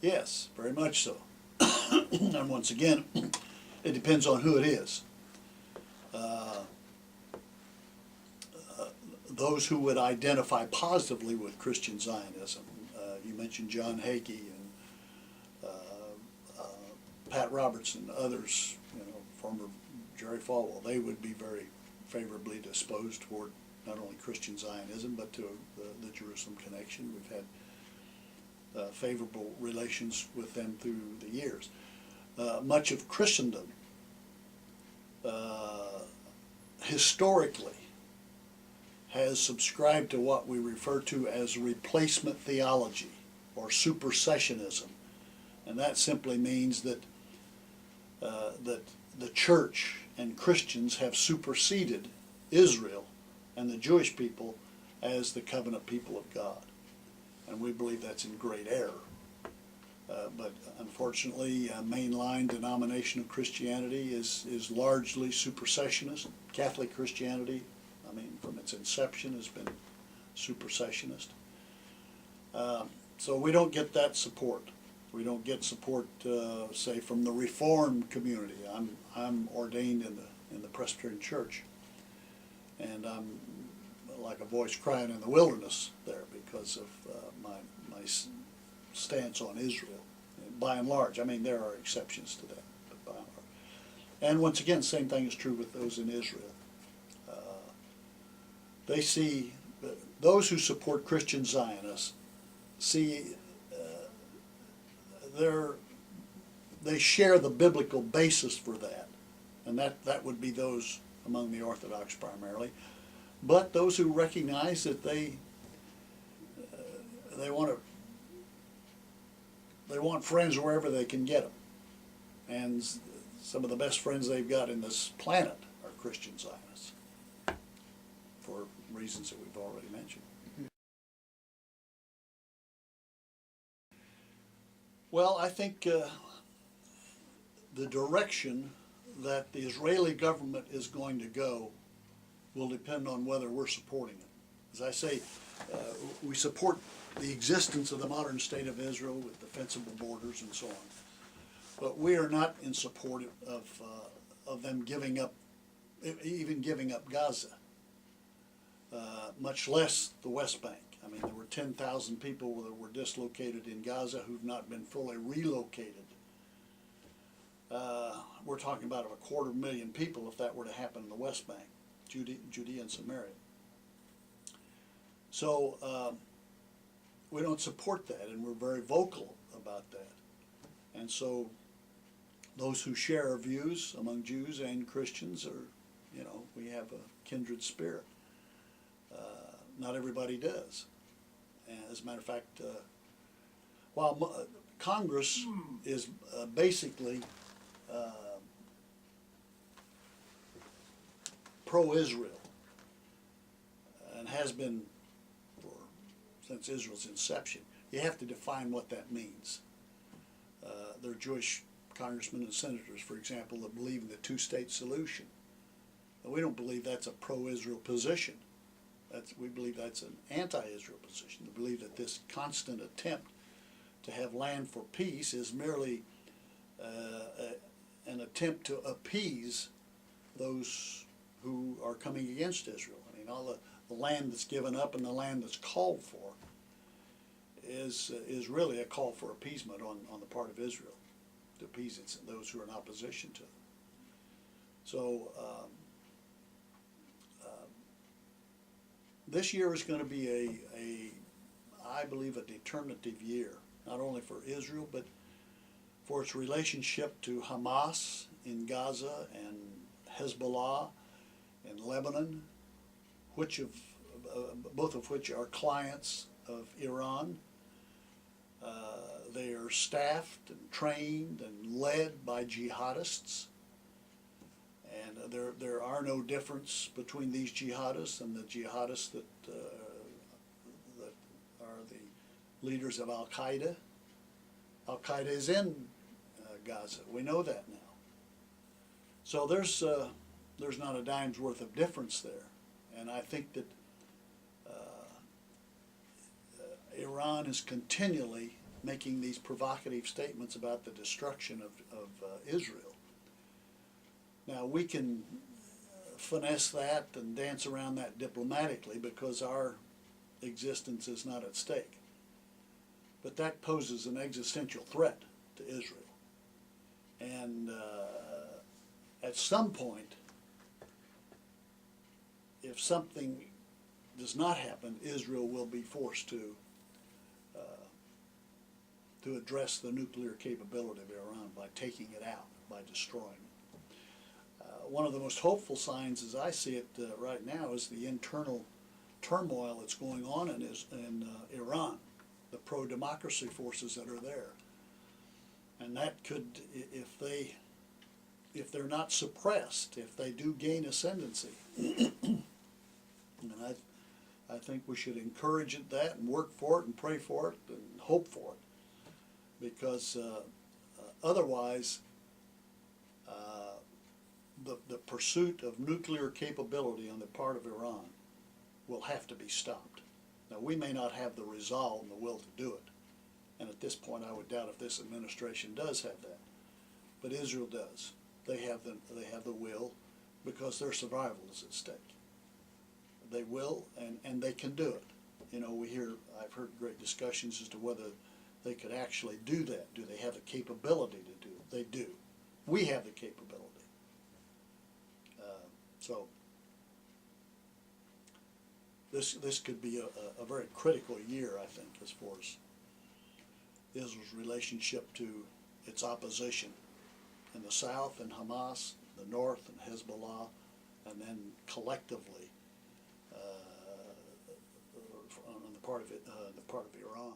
Yes, very much so. And once again, it depends on who it is. Uh, those who would identify positively with Christian Zionism, you mentioned John Hagee and Pat Robertson, others, former Jerry Falwell, they would be very favorably disposed toward not only Christian Zionism but to the Jerusalem Connection. We've had favorable relations with them through the years. Much of Christendom historically has subscribed to what we refer to as replacement theology or supersessionism, and that simply means that that the church and Christians have superseded Israel and the Jewish people as the covenant people of God, and we believe that's in great error. But unfortunately, mainline denomination of Christianity is largely supersessionist. Catholic Christianity, I mean, from its inception, has been supersessionist. So we don't get that support. We don't get support, say, from the Reformed community. I'm ordained in the Presbyterian Church, and I'm like a voice crying in the wilderness there because of my stance on Israel. By and large, I mean there are exceptions to that, but by and large. And once again, same thing is true with those in Israel. They see those who support Christian Zionists see they share the biblical basis for that, and that would be those among the Orthodox primarily. But those who recognize that they want friends wherever they can get them, and some of the best friends they've got in this planet are Christian Zionists, for reasons that we've already mentioned. Well, I think the direction that the Israeli government is going to go will depend on whether we're supporting it. As I say, we support the existence of the modern state of Israel with defensible borders and so on, but we are not in support of them giving up, even giving up Gaza, much less the West Bank. I mean, there were 10,000 people that were dislocated in Gaza who've not been fully relocated. We're talking about a 250,000 people if that were to happen in the West Bank, Judea and Samaria. So we don't support that, and we're very vocal about that. And so those who share our views among Jews and Christians are, we have a kindred spirit. Not everybody does. And as a matter of fact, while Congress is basically pro-Israel and has been since Israel's inception, you have to define what that means. There are Jewish congressmen and senators, for example, that believe in the two-state solution. We don't believe that's a pro-Israel position. We believe that's an anti-Israel position. We believe that this constant attempt to have land for peace is merely an attempt to appease those who are coming against Israel. I mean, all the land that's given up and the land that's called for is really a call for appeasement on the part of Israel, to appease those who are in opposition to them. So this year is going to be I believe, a determinative year, not only for Israel, but for its relationship to Hamas in Gaza and Hezbollah in Lebanon, both of which are clients of Iran. They are staffed and trained and led by jihadists. And there are no difference between these jihadists and the jihadists that are the leaders of Al-Qaeda. Al-Qaeda is in Gaza. We know that now. So there's not a dime's worth of difference there. And I think that Iran is continually making these provocative statements about the destruction of Israel. Now, we can finesse that and dance around that diplomatically because our existence is not at stake. But that poses an existential threat to Israel. And at some point, if something does not happen, Israel will be forced to address the nuclear capability of Iran by taking it out, by destroying it. One of the most hopeful signs, as I see it right now, is the internal turmoil that's going on in Iran, the pro-democracy forces that are there. And that could, if they're not suppressed, if they do gain ascendancy, and I think we should encourage that and work for it and pray for it and hope for it, because otherwise the pursuit of nuclear capability on the part of Iran will have to be stopped. Now, we may not have the resolve and the will to do it, and at this point I would doubt if this administration does have that, but Israel does. They have the will, because their survival is at stake. They will, and they can do it. You know, I've heard great discussions as to whether they could actually do that. Do they have the capability to do it? They do. We have the capability. So this could be a very critical year, I think, as far as Israel's relationship to its opposition in the south and Hamas, the north and Hezbollah, and then collectively on the part of Iran.